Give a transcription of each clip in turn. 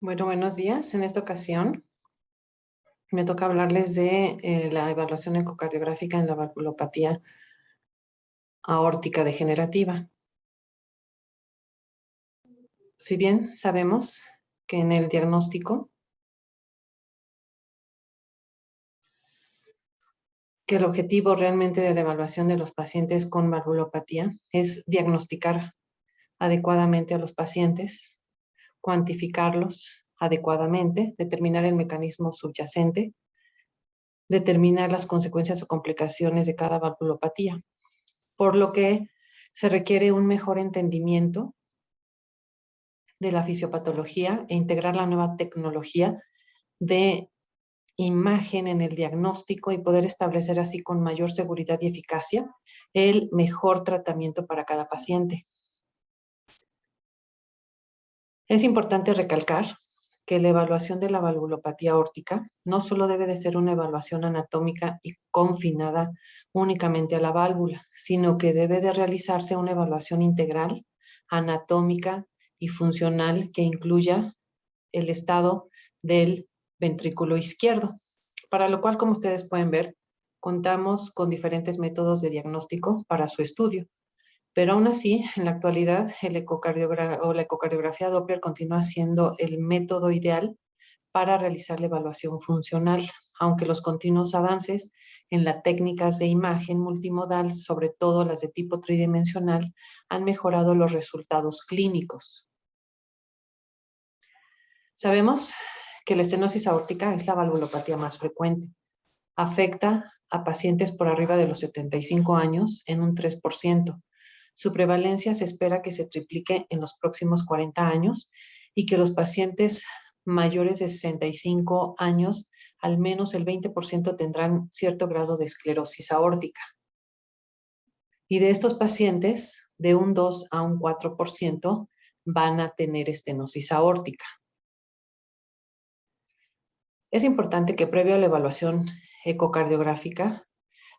Bueno, buenos días. En esta ocasión me toca hablarles de la evaluación ecocardiográfica en la valvulopatía aórtica degenerativa. Si bien sabemos que en el diagnóstico, que el objetivo realmente de la evaluación de los pacientes con valvulopatía es diagnosticar adecuadamente a los pacientes, cuantificarlos adecuadamente, determinar el mecanismo subyacente, determinar las consecuencias o complicaciones de cada valvulopatía, por lo que se requiere un mejor entendimiento de la fisiopatología e integrar la nueva tecnología de imagen en el diagnóstico y poder establecer así con mayor seguridad y eficacia el mejor tratamiento para cada paciente. Es importante recalcar que la evaluación de la valvulopatía aórtica no solo debe de ser una evaluación anatómica y confinada únicamente a la válvula, sino que debe de realizarse una evaluación integral, anatómica y funcional que incluya el estado del ventrículo izquierdo, para lo cual, como ustedes pueden ver, contamos con diferentes métodos de diagnóstico para su estudio. Pero aún así, en la actualidad, la ecocardiografía Doppler continúa siendo el método ideal para realizar la evaluación funcional, aunque los continuos avances en las técnicas de imagen multimodal, sobre todo las de tipo tridimensional, han mejorado los resultados clínicos. Sabemos que la estenosis aórtica es la valvulopatía más frecuente. Afecta a pacientes por arriba de los 75 años en un 3%. Su prevalencia se espera que se triplique en los próximos 40 años y que los pacientes mayores de 65 años, al menos el 20% tendrán cierto grado de esclerosis aórtica. Y de estos pacientes, de un 2 a un 4% van a tener estenosis aórtica. Es importante que previo a la evaluación ecocardiográfica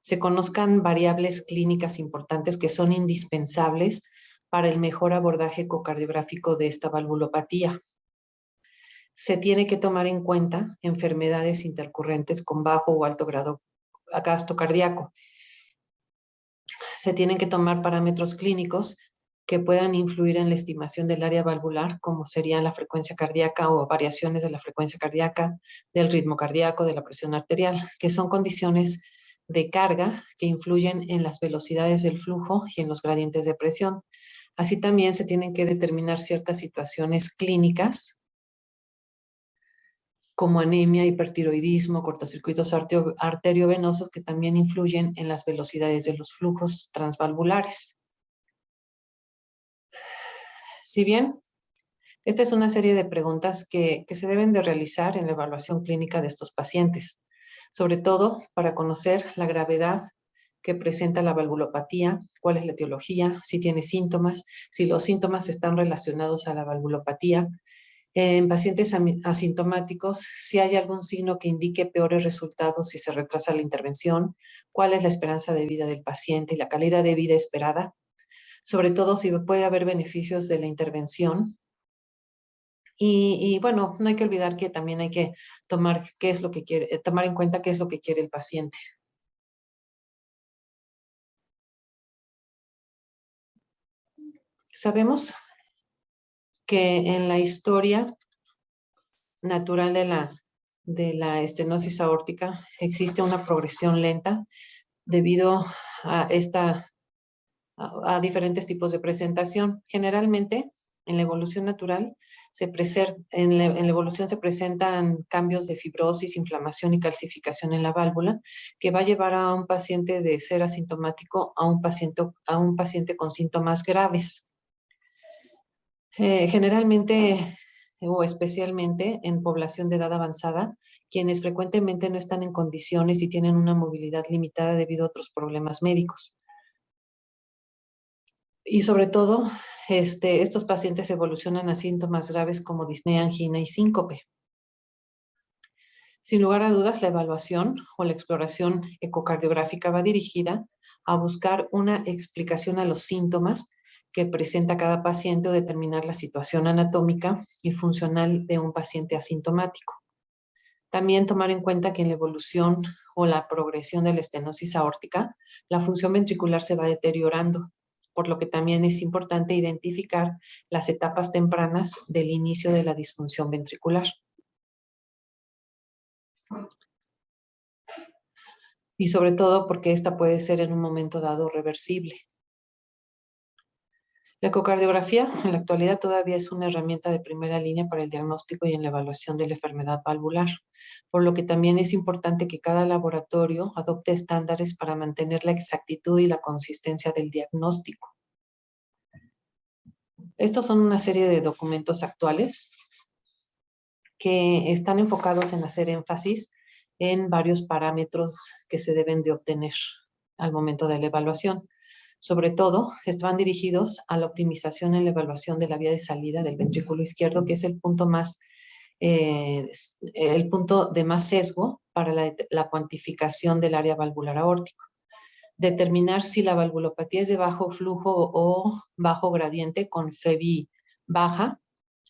se conozcan variables clínicas importantes que son indispensables para el mejor abordaje ecocardiográfico de esta valvulopatía. Se tiene que tomar en cuenta enfermedades intercurrentes con bajo o alto grado gasto cardíaco. Se tienen que tomar parámetros clínicos que puedan influir en la estimación del área valvular, como serían la frecuencia cardíaca o variaciones de la frecuencia cardíaca, del ritmo cardíaco, de la presión arterial, que son condiciones de carga que influyen en las velocidades del flujo y en los gradientes de presión. Así también se tienen que determinar ciertas situaciones clínicas como anemia, hipertiroidismo, cortocircuitos arteriovenosos que también influyen en las velocidades de los flujos transvalvulares. Si bien esta es una serie de preguntas que se deben de realizar en la evaluación clínica de estos pacientes, sobre todo para conocer la gravedad que presenta la valvulopatía, cuál es la etiología, si tiene síntomas, si los síntomas están relacionados a la valvulopatía. En pacientes asintomáticos, si hay algún signo que indique peores resultados si se retrasa la intervención, cuál es la esperanza de vida del paciente y la calidad de vida esperada, sobre todo si puede haber beneficios de la intervención. Y bueno, no hay que olvidar que también hay que tomar qué es lo que quiere, tomar en cuenta qué es lo que quiere el paciente. Sabemos que en la historia natural de la estenosis aórtica existe una progresión lenta debido a a diferentes tipos de presentación. Generalmente, en la evolución natural, en la evolución se presentan cambios de fibrosis, inflamación y calcificación en la válvula, que va a llevar a un paciente de ser asintomático a un paciente con síntomas graves. Generalmente o especialmente en población de edad avanzada, quienes frecuentemente no están en condiciones y tienen una movilidad limitada debido a otros problemas médicos. Y sobre todo, estos pacientes evolucionan a síntomas graves como disnea, angina y síncope. Sin lugar a dudas, la evaluación o la exploración ecocardiográfica va dirigida a buscar una explicación a los síntomas que presenta cada paciente o determinar la situación anatómica y funcional de un paciente asintomático. También tomar en cuenta que en la evolución o la progresión de la estenosis aórtica, la función ventricular se va deteriorando, por lo que también es importante identificar las etapas tempranas del inicio de la disfunción ventricular. Y sobre todo porque esta puede ser en un momento dado reversible. La ecocardiografía en la actualidad todavía es una herramienta de primera línea para el diagnóstico y en la evaluación de la enfermedad valvular, por lo que también es importante que cada laboratorio adopte estándares para mantener la exactitud y la consistencia del diagnóstico. Estos son una serie de documentos actuales que están enfocados en hacer énfasis en varios parámetros que se deben de obtener al momento de la evaluación. Sobre todo, estaban dirigidos a la optimización en la evaluación de la vía de salida del ventrículo izquierdo, que es el punto de más sesgo para la cuantificación del área valvular aórtico. Determinar si la valvulopatía es de bajo flujo o bajo gradiente con FEBI baja,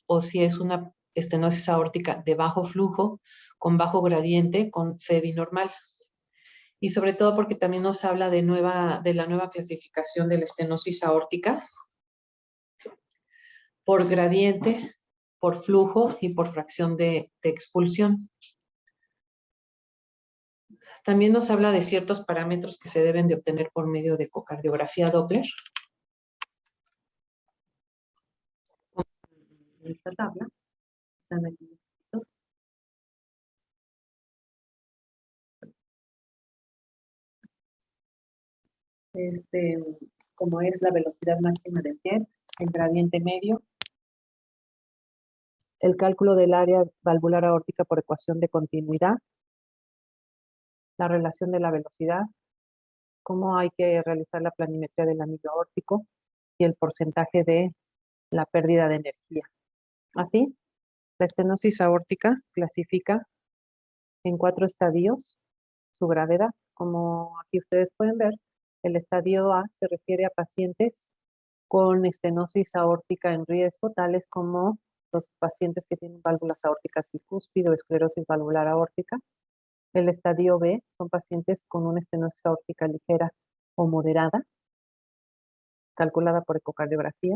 o si es una estenosis aórtica de bajo flujo con bajo gradiente con FEBI normal. Y sobre todo porque también nos habla de la nueva clasificación de la estenosis aórtica por gradiente, por flujo y por fracción de expulsión. También nos habla de ciertos parámetros que se deben de obtener por medio de ecocardiografía Doppler. En esta tabla están aquí. Como es la velocidad máxima del jet, el gradiente medio, el cálculo del área valvular aórtica por ecuación de continuidad, la relación de la velocidad, cómo hay que realizar la planimetría del anillo aórtico y el porcentaje de la pérdida de energía. Así, la estenosis aórtica clasifica en 4 estadios su gravedad. Como aquí ustedes pueden ver, el estadio A se refiere a pacientes con estenosis aórtica en riesgo, tales como los pacientes que tienen válvulas aórticas bicúspide o esclerosis valvular aórtica. El estadio B son pacientes con una estenosis aórtica ligera o moderada, calculada por ecocardiografía.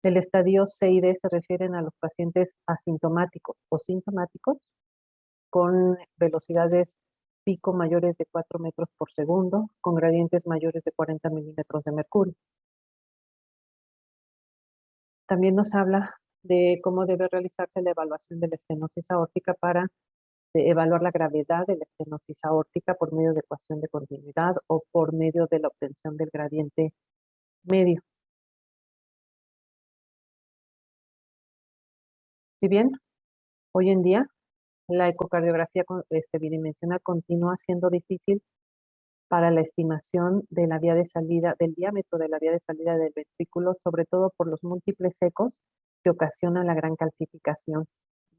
El estadio C y D se refieren a los pacientes asintomáticos o sintomáticos con velocidades pico mayores de 4 metros por segundo, con gradientes mayores de 40 milímetros de mercurio. También nos habla de cómo debe realizarse la evaluación de la estenosis aórtica para evaluar la gravedad de la estenosis aórtica por medio de ecuación de continuidad o por medio de la obtención del gradiente medio. Si bien hoy en día la ecocardiografía bidimensional continúa siendo difícil para la estimación de la vía de salida, del diámetro de la vía de salida del ventrículo, sobre todo por los múltiples ecos que ocasionan la gran calcificación.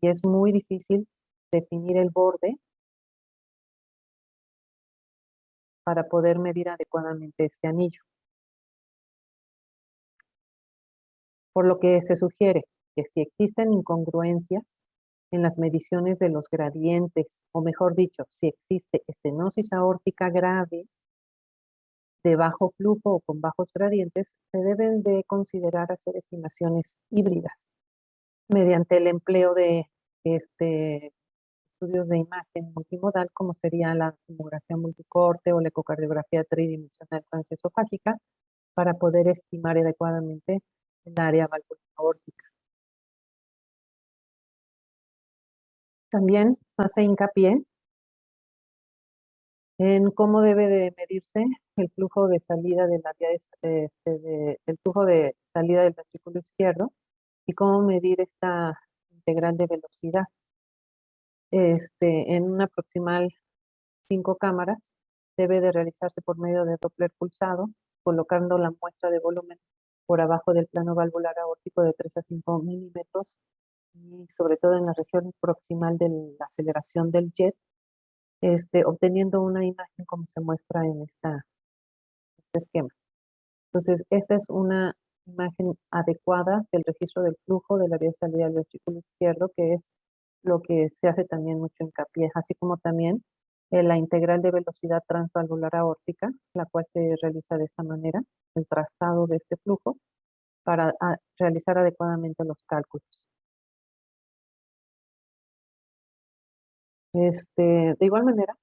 Y es muy difícil definir el borde para poder medir adecuadamente este anillo. Por lo que se sugiere que si existen incongruencias en las mediciones de los gradientes, o mejor dicho, si existe estenosis aórtica grave de bajo flujo o con bajos gradientes, se deben de considerar hacer estimaciones híbridas mediante el empleo de estudios de imagen multimodal, como sería la tomografía multicorte o la ecocardiografía tridimensional transesofágica, para poder estimar adecuadamente el área valvular aórtica. También hace hincapié en cómo debe de medirse el flujo de salida de la vía el flujo de salida del ventrículo izquierdo y cómo medir esta integral de velocidad. En una proximal 5 cámaras debe de realizarse por medio de Doppler pulsado, colocando la muestra de volumen por abajo del plano valvular aórtico de 3 a 5 milímetros y sobre todo en la región proximal de la aceleración del jet, obteniendo una imagen como se muestra en este esquema. Entonces, esta es una imagen adecuada del registro del flujo de la vía de salida del ventrículo izquierdo, que es lo que se hace también mucho hincapié, así como también la integral de velocidad transvalvular aórtica, la cual se realiza de esta manera, el trazado de este flujo, para realizar adecuadamente los cálculos. De igual manera,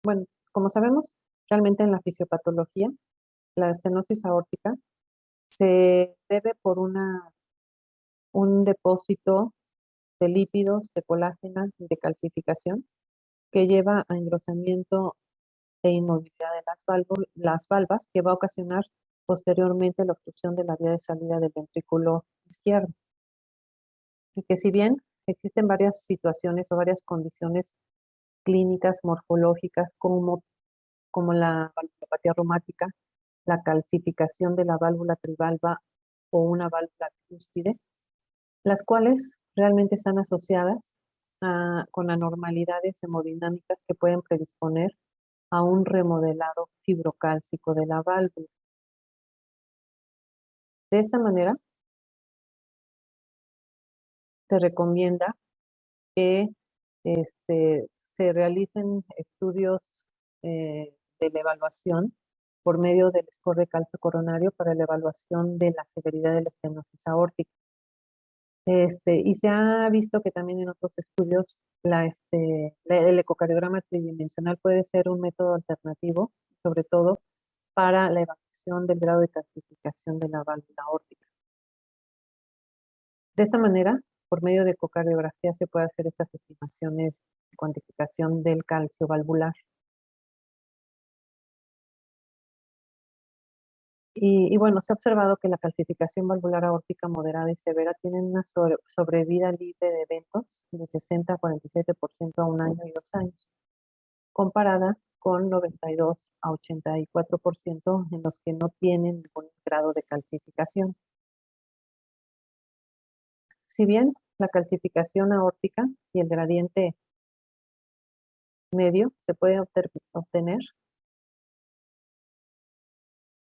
bueno, como sabemos, realmente en la fisiopatología, la estenosis aórtica se debe por un depósito de lípidos, de colágena y de calcificación que lleva a engrosamiento e inmovilidad de las valvas, que va a ocasionar posteriormente la obstrucción de la vía de salida del ventrículo izquierdo. Y que si bien existen varias situaciones o varias condiciones clínicas morfológicas como la valvulopatía reumática, la calcificación de la válvula trivalva o una válvula cúspide, las cuales realmente están asociadas con anormalidades hemodinámicas que pueden predisponer a un remodelado fibrocálcico de la válvula. De esta manera, se recomienda que se realicen estudios de la evaluación por medio del score de calcio coronario para la evaluación de la severidad de la estenosis aórtica. Y se ha visto que también en otros estudios el ecocardiograma tridimensional puede ser un método alternativo, sobre todo para la evaluación del grado de calcificación de la válvula aórtica. De esta manera, por medio de ecocardiografía se puede hacer estas estimaciones de cuantificación del calcio valvular. Y bueno, se ha observado que la calcificación valvular aórtica moderada y severa tiene una sobrevida libre de eventos de 60 a 47% a 1 año y 2 años, comparada con 92 a 84% en los que no tienen ningún grado de calcificación. Si bien la calcificación aórtica y el gradiente medio se puede obtener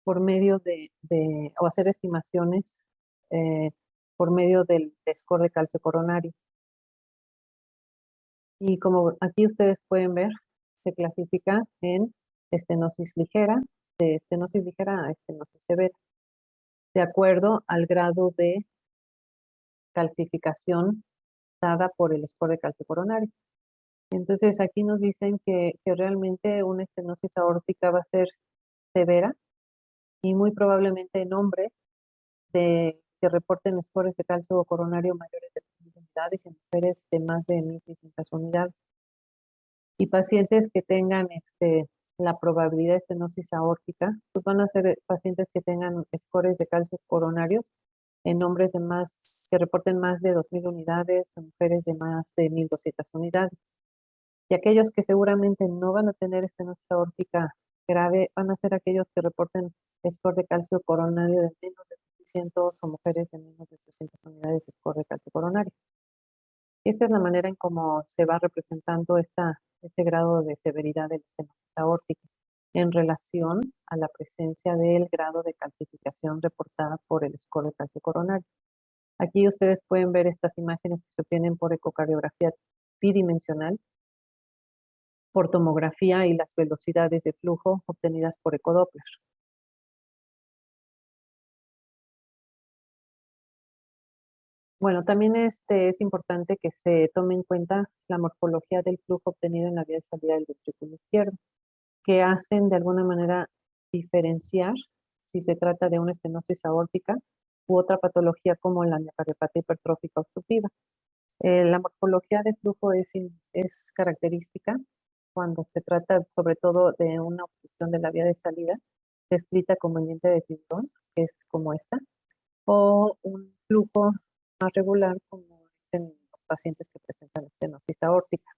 por medio o hacer estimaciones por medio del score de calcio coronario. Y como aquí ustedes pueden ver, se clasifica en estenosis ligera, de estenosis ligera a estenosis severa, de acuerdo al grado de calcificación dada por el score de calcio coronario. Entonces aquí nos dicen que realmente una estenosis aórtica va a ser severa y muy probablemente en hombres que reporten scores de calcio coronario mayores de 1.000 unidades y en mujeres de más de 1.600 unidades. Y pacientes que tengan la probabilidad de estenosis aórtica, pues van a ser pacientes que tengan scores de calcio coronarios en hombres que reporten más de 2.000 unidades, en mujeres de más de 1.200 unidades. Y aquellos que seguramente no van a tener estenosis aórtica grave van a ser aquellos que reporten score de calcio coronario de menos de 600 o mujeres de menos de 300 unidades de score de calcio coronario. Y esta es la manera en cómo se va representando este grado de severidad de la estenosis aórtica en relación a la presencia del grado de calcificación reportada por el score de calcio coronario. Aquí ustedes pueden ver estas imágenes que se obtienen por ecocardiografía bidimensional, por tomografía y las velocidades de flujo obtenidas por ecodoppler. Bueno, también es importante que se tome en cuenta la morfología del flujo obtenido en la vía de salida del ventrículo izquierdo, que hacen de alguna manera diferenciar si se trata de una estenosis aórtica u otra patología como la miocardiopatía hipertrófica obstructiva. La morfología de flujo es característica cuando se trata sobre todo de una obstrucción de la vía de salida, descrita como el diente de tiburón, que es como esta, o un flujo más regular como en los pacientes que presentan estenosis aórtica.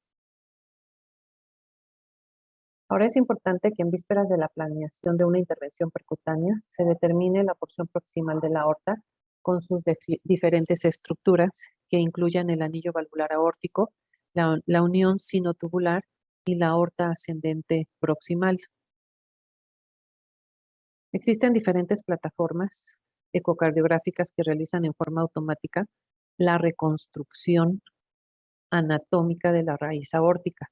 Ahora es importante que en vísperas de la planeación de una intervención percutánea se determine la porción proximal de la aorta con sus diferentes estructuras que incluyan el anillo valvular aórtico, la unión sinotubular y la aorta ascendente proximal. Existen diferentes plataformas ecocardiográficas que realizan en forma automática la reconstrucción anatómica de la raíz aórtica.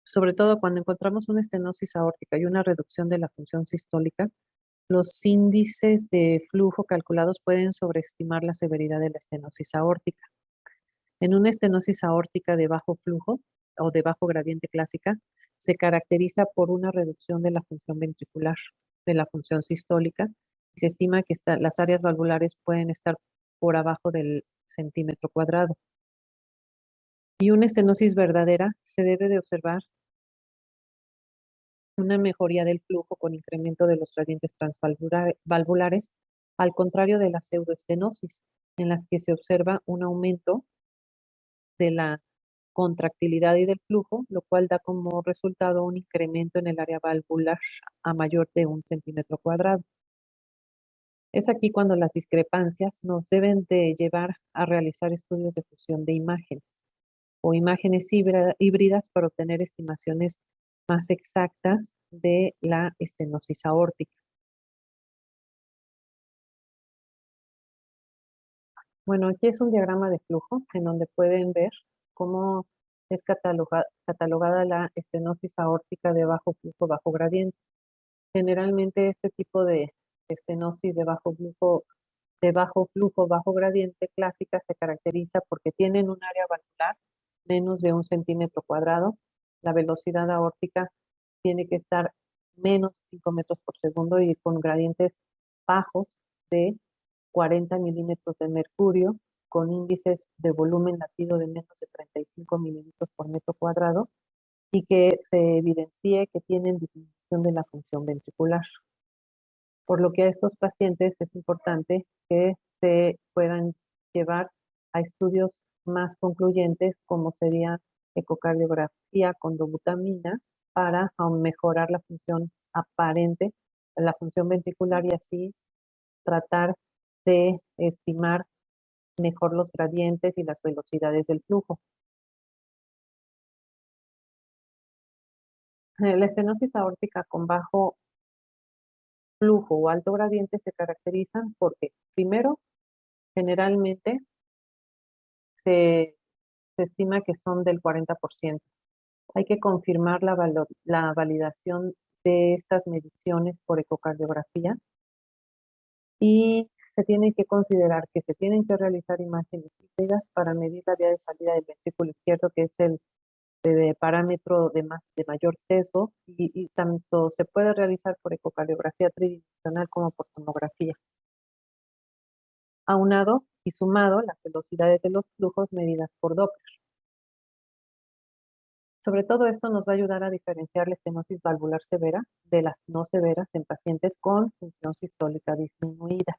Sobre todo cuando encontramos una estenosis aórtica y una reducción de la función sistólica, los índices de flujo calculados pueden sobreestimar la severidad de la estenosis aórtica. En una estenosis aórtica de bajo flujo o de bajo gradiente clásica, se caracteriza por una reducción de la función ventricular, de la función sistólica, y se estima que las áreas valvulares pueden estar por abajo del centímetro cuadrado. Y una estenosis verdadera se debe de observar una mejoría del flujo con incremento de los gradientes transvalvulares, al contrario de la pseudoestenosis, en las que se observa un aumento de la contractilidad y del flujo, lo cual da como resultado un incremento en el área valvular a mayor de 1 centímetro cuadrado. Es aquí cuando las discrepancias nos deben de llevar a realizar estudios de fusión de imágenes o imágenes híbridas para obtener estimaciones más exactas de la estenosis aórtica. Bueno, aquí es un diagrama de flujo en donde pueden ver cómo es catalogada la estenosis aórtica de bajo flujo, bajo gradiente. Generalmente este tipo de estenosis de bajo flujo, bajo gradiente clásica se caracteriza porque tienen un área valvular menos de 1 centímetro cuadrado. La velocidad aórtica tiene que estar menos de 5 metros por segundo y con gradientes bajos de 40 milímetros de mercurio, con índices de volumen latido de menos de 35 milímetros por metro cuadrado, y que se evidencie que tienen disminución de la función ventricular. Por lo que a estos pacientes es importante que se puedan llevar a estudios más concluyentes, como sería ecocardiografía con dobutamina, para mejorar la función aparente, la función ventricular, y así tratar de estimar mejor los gradientes y las velocidades del flujo. La estenosis aórtica con bajo flujo o alto gradiente se caracterizan porque, primero, generalmente se estima que son del 40%. Hay que confirmar la validación de estas mediciones por ecocardiografía, y se tiene que considerar que se tienen que realizar imágenes híbridas para medir la vía de salida del ventrículo izquierdo, que es el parámetro de mayor sesgo, y tanto se puede realizar por ecocardiografía tridimensional como por tomografía. Aunado y sumado las velocidades de los flujos medidas por Doppler. Sobre todo esto nos va a ayudar a diferenciar la estenosis valvular severa de las no severas en pacientes con función sistólica disminuida.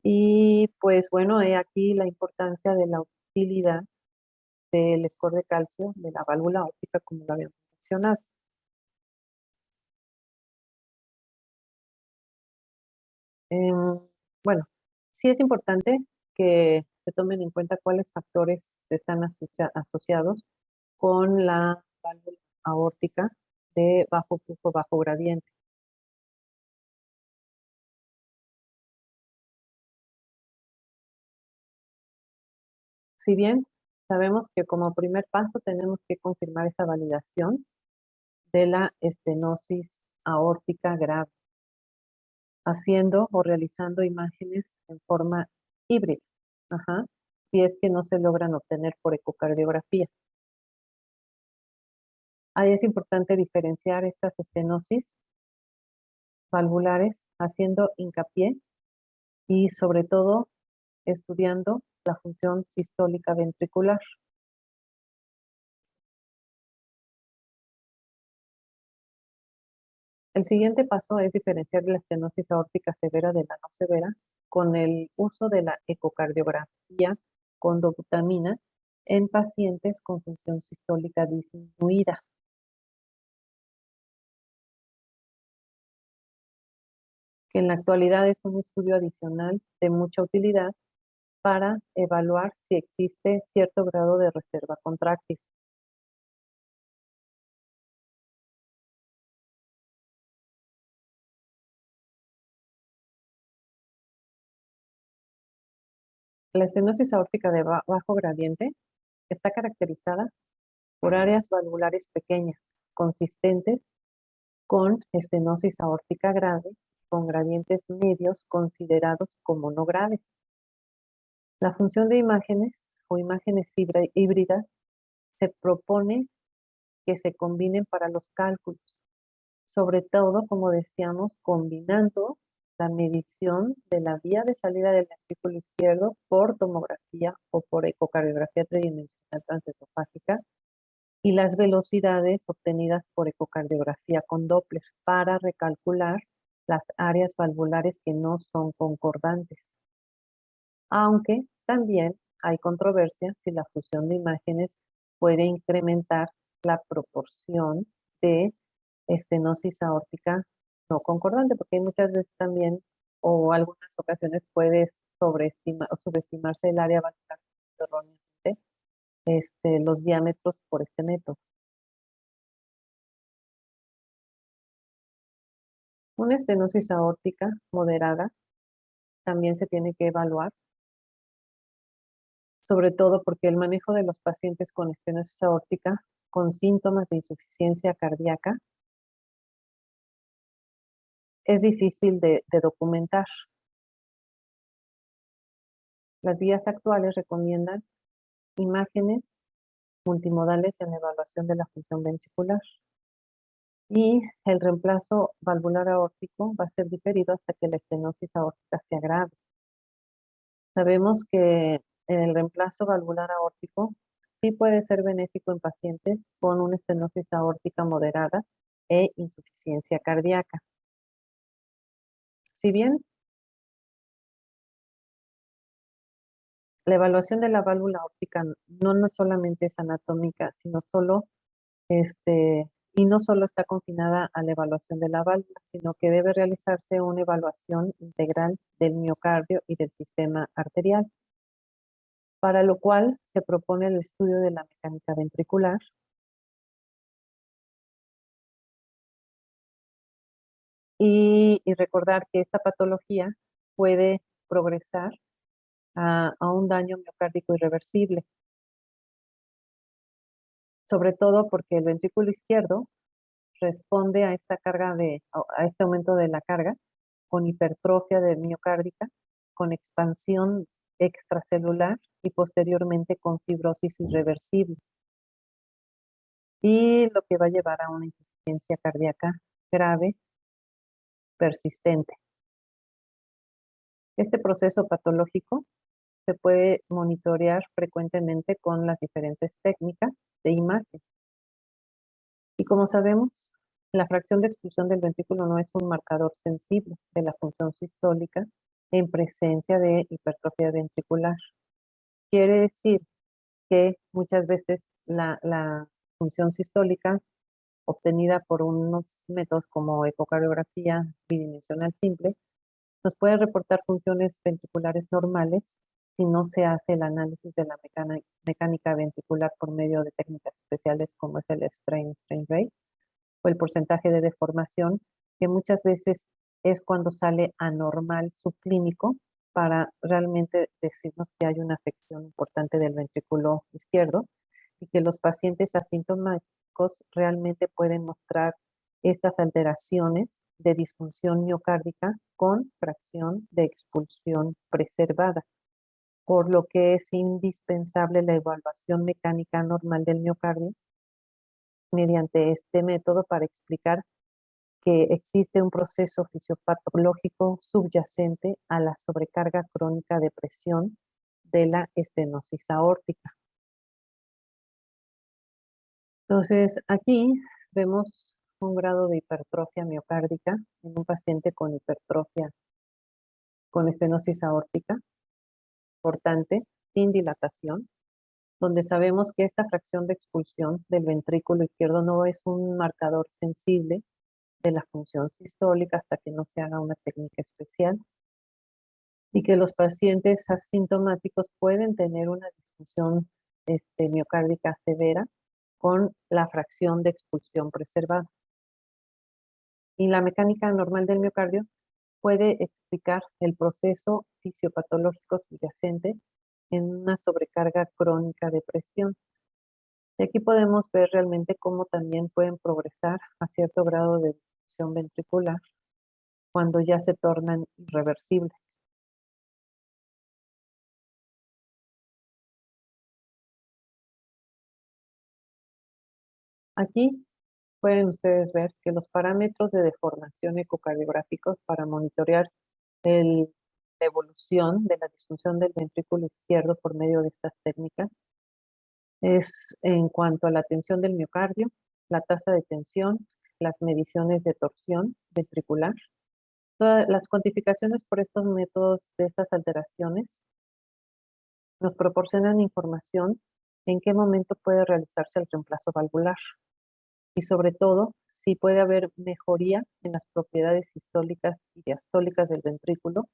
Y pues bueno, he aquí la importancia de la utilidad del score de calcio de la válvula óptica, como lo habíamos mencionado. Bueno, sí es importante que se tomen en cuenta cuáles factores están asociados con la válvula aórtica de bajo flujo, bajo gradiente. Si bien sabemos que como primer paso tenemos que confirmar esa validación de la estenosis aórtica grave, haciendo o realizando imágenes en forma híbrida, si es que no se logran obtener por ecocardiografía. Ahí es importante diferenciar estas estenosis valvulares haciendo hincapié y sobre todo estudiando la función sistólica ventricular. El siguiente paso es diferenciar la estenosis aórtica severa de la no severa con el uso de la ecocardiografía con dobutamina en pacientes con función sistólica disminuida. Que en la actualidad es un estudio adicional de mucha utilidad para evaluar si existe cierto grado de reserva contráctil. La estenosis aórtica de bajo gradiente está caracterizada por áreas valvulares pequeñas, consistentes, con estenosis aórtica grave, con gradientes medios considerados como no graves. La función de imágenes o imágenes híbridas se propone que se combinen para los cálculos, sobre todo, como decíamos, combinando la medición de la vía de salida del ventrículo izquierdo por tomografía o por ecocardiografía tridimensional transesofágica y las velocidades obtenidas por ecocardiografía con Doppler para recalcular las áreas valvulares que no son concordantes. Aunque también hay controversia si la fusión de imágenes puede incrementar la proporción de estenosis aórtica no concordante, porque hay muchas veces también, o algunas ocasiones puede sobreestimar o subestimarse el área valvular erróneamente, los diámetros por este método. Una estenosis aórtica moderada también se tiene que evaluar, sobre todo porque el manejo de los pacientes con estenosis aórtica con síntomas de insuficiencia cardíaca es difícil de documentar. Las guías actuales recomiendan imágenes multimodales en evaluación de la función ventricular. Y el reemplazo valvular aórtico va a ser diferido hasta que la estenosis aórtica se agrave. Sabemos que el reemplazo valvular aórtico sí puede ser benéfico en pacientes con una estenosis aórtica moderada e insuficiencia cardíaca. Si bien la evaluación de la válvula aórtica no solamente es anatómica, sino no solo está confinada a la evaluación de la válvula, sino que debe realizarse una evaluación integral del miocardio y del sistema arterial, para lo cual se propone el estudio de la mecánica ventricular, y recordar que esta patología puede progresar a un daño miocárdico irreversible, sobre todo porque el ventrículo izquierdo responde a esta a este aumento de la carga con hipertrofia de miocárdica, con expansión extracelular y posteriormente con fibrosis irreversible. Y lo que va a llevar a una insuficiencia cardíaca grave, persistente. Este proceso patológico se puede monitorear frecuentemente con las diferentes técnicas de imagen. Y como sabemos, la fracción de expulsión del ventrículo no es un marcador sensible de la función sistólica en presencia de hipertrofia ventricular. Quiere decir que muchas veces la función sistólica obtenida por unos métodos como ecocardiografía bidimensional simple nos puede reportar funciones ventriculares normales si no se hace el análisis de la mecánica ventricular por medio de técnicas especiales como es el strain rate o el porcentaje de deformación, que muchas veces es cuando sale anormal subclínico para realmente decirnos que hay una afección importante del ventrículo izquierdo y que los pacientes asintomáticos realmente pueden mostrar estas alteraciones de disfunción miocárdica con fracción de expulsión preservada, por lo que es indispensable la evaluación mecánica normal del miocardio mediante este método para explicar que existe un proceso fisiopatológico subyacente a la sobrecarga crónica de presión de la estenosis aórtica. Entonces, aquí vemos un grado de hipertrofia miocárdica en un paciente con hipertrofia con estenosis aórtica portante sin dilatación, donde sabemos que esta fracción de expulsión del ventrículo izquierdo no es un marcador sensible de la función sistólica hasta que no se haga una técnica especial. y que los pacientes asintomáticos pueden tener una disfunción miocárdica severa con la fracción de expulsión preservada. Y la mecánica normal del miocardio puede explicar el proceso fisiopatológico subyacente en una sobrecarga crónica de presión. Y aquí podemos ver realmente cómo también pueden progresar a cierto grado de disfunción ventricular cuando ya se tornan irreversibles. Aquí pueden ustedes ver que los parámetros de deformación ecocardiográficos para monitorear la evolución de la disfunción del ventrículo izquierdo por medio de estas técnicas es en cuanto a la tensión del miocardio, la tasa de tensión, las mediciones de torsión ventricular. Todas las cuantificaciones por estos métodos de estas alteraciones nos proporcionan información en qué momento puede realizarse el reemplazo valvular y sobre todo si puede haber mejoría en las propiedades sistólicas y diastólicas del ventrículo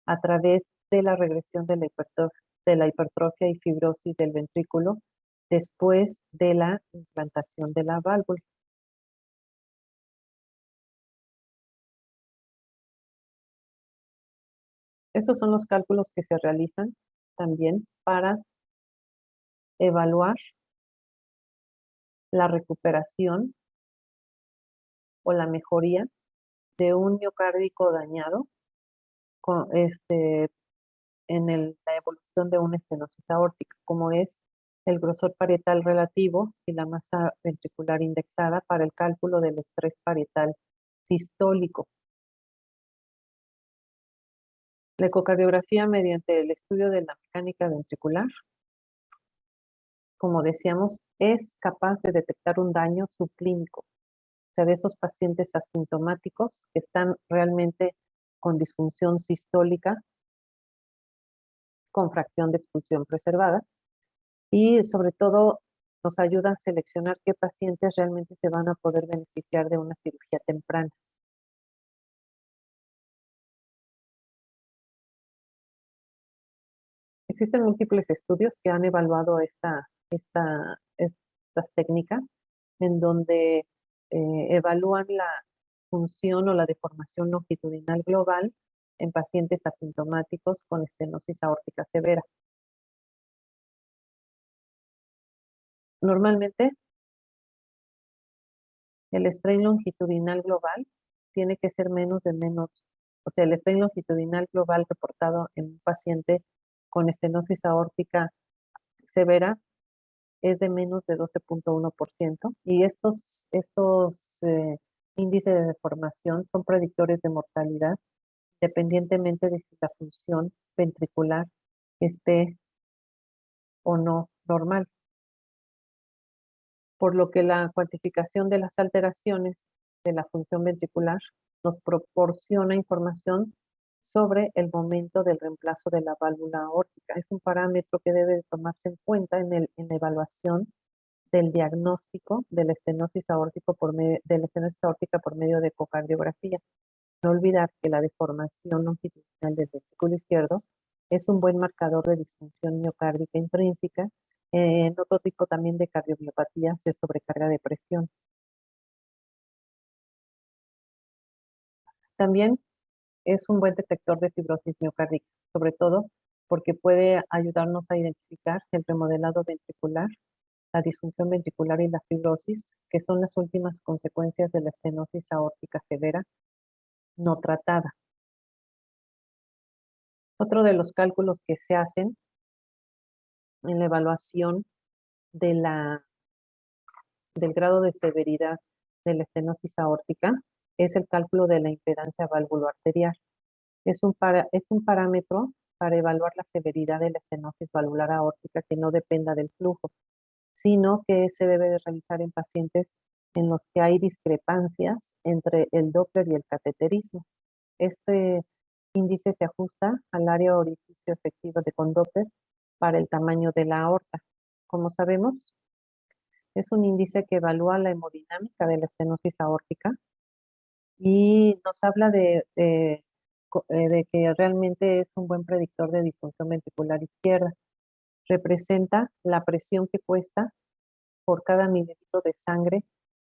a través de la regresión de la hipertrofia y fibrosis del ventrículo después de la implantación de la válvula. Estos son los cálculos que se realizan también para evaluar la recuperación o la mejoría de un miocárdico dañado con, la evolución de una estenosis aórtica, como es el grosor parietal relativo y la masa ventricular indexada para el cálculo del estrés parietal sistólico. La ecocardiografía mediante el estudio de la mecánica ventricular, como decíamos, es capaz de detectar un daño subclínico, o sea, de esos pacientes asintomáticos que están realmente con disfunción sistólica, con fracción de expulsión preservada, y sobre todo nos ayuda a seleccionar qué pacientes realmente se van a poder beneficiar de una cirugía temprana. Existen múltiples estudios que han evaluado estas técnicas en donde evalúan la función o la deformación longitudinal global en pacientes asintomáticos con estenosis aórtica severa. Normalmente, el strain longitudinal global tiene que ser o sea, el strain longitudinal global reportado en un paciente con estenosis aórtica severa es de menos de 12.1% y estos índices de deformación son predictores de mortalidad dependientemente de si la función ventricular esté o no normal. Por lo que la cuantificación de las alteraciones de la función ventricular nos proporciona información sobre el momento del reemplazo de la válvula aórtica. Es un parámetro que debe de tomarse en cuenta en la evaluación del diagnóstico de la estenosis aórtica por medio de ecocardiografía. No olvidar que la deformación longitudinal del ventrículo izquierdo es un buen marcador de disfunción miocárdica intrínseca. En otro tipo también de cardiomiopatía se sobrecarga de presión. También es un buen detector de fibrosis miocárdica, sobre todo porque puede ayudarnos a identificar el remodelado ventricular, la disfunción ventricular y la fibrosis, que son las últimas consecuencias de la estenosis aórtica severa no tratada. Otro de los cálculos que se hacen en la evaluación de del grado de severidad de la estenosis aórtica es el cálculo de la impedancia válvulo-arterial. Es un parámetro para evaluar la severidad de la estenosis valvular aórtica que no dependa del flujo, sino que se debe de realizar en pacientes en los que hay discrepancias entre el Doppler y el cateterismo. Este índice se ajusta al área orificio efectivo de con Doppler para el tamaño de la aorta. Como sabemos, es un índice que evalúa la hemodinámica de la estenosis aórtica y nos habla de de que realmente es un buen predictor de disfunción ventricular izquierda. Representa la presión que cuesta por cada mililitro de sangre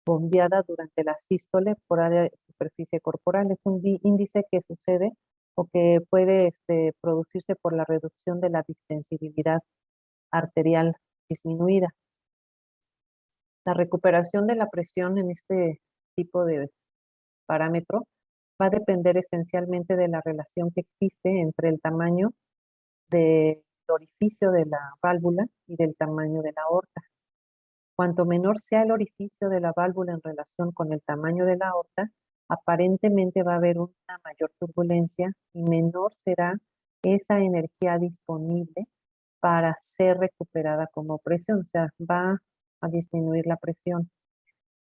bombeada durante la sístole por área de superficie corporal. Es un índice que sucede o que puede producirse por la reducción de la distensibilidad arterial disminuida. La recuperación de la presión en este tipo de parámetro va a depender esencialmente de la relación que existe entre el tamaño del orificio de la válvula y del tamaño de la aorta. Cuanto menor sea el orificio de la válvula en relación con el tamaño de la aorta, aparentemente va a haber una mayor turbulencia y menor será esa energía disponible para ser recuperada como presión, o sea, va a disminuir la presión.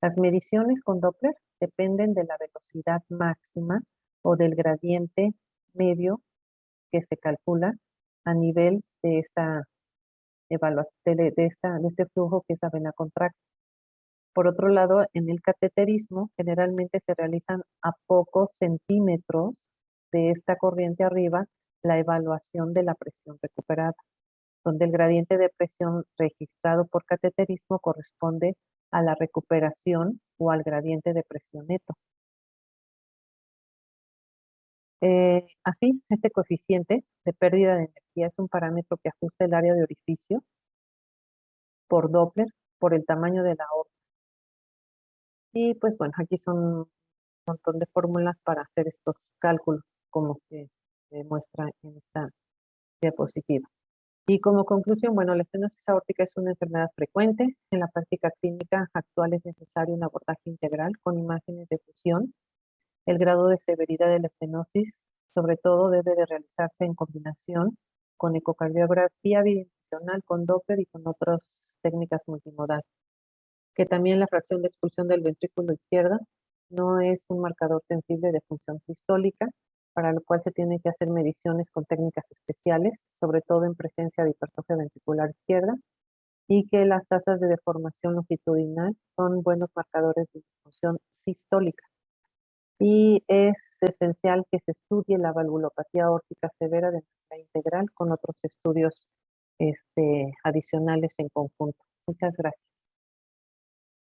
Las mediciones con Doppler dependen de la velocidad máxima o del gradiente medio que se calcula a nivel de esta evaluación, de este flujo que es la vena contracta. Por otro lado, en el cateterismo generalmente se realizan a pocos centímetros de esta corriente arriba la evaluación de la presión recuperada, donde el gradiente de presión registrado por cateterismo corresponde a la recuperación o al gradiente de presión neto. Así, este coeficiente de pérdida de energía es un parámetro que ajusta el área de orificio por Doppler, por el tamaño de la aorta. Y pues bueno, aquí son un montón de fórmulas para hacer estos cálculos, como se muestra en esta diapositiva. Y como conclusión, bueno, la estenosis aórtica es una enfermedad frecuente. En la práctica clínica actual es necesario un abordaje integral con imágenes de fusión. El grado de severidad de la estenosis, sobre todo, debe de realizarse en combinación con ecocardiografía bidimensional, con Doppler y con otras técnicas multimodal. Que también la fracción de expulsión del ventrículo izquierdo no es un marcador sensible de función sistólica, para lo cual se tienen que hacer mediciones con técnicas especiales, sobre todo en presencia de hipertrofia ventricular izquierda, y que las tasas de deformación longitudinal son buenos marcadores de función sistólica. Y es esencial que se estudie la valvulopatía aórtica severa de manera integral con otros estudios adicionales en conjunto. Muchas gracias.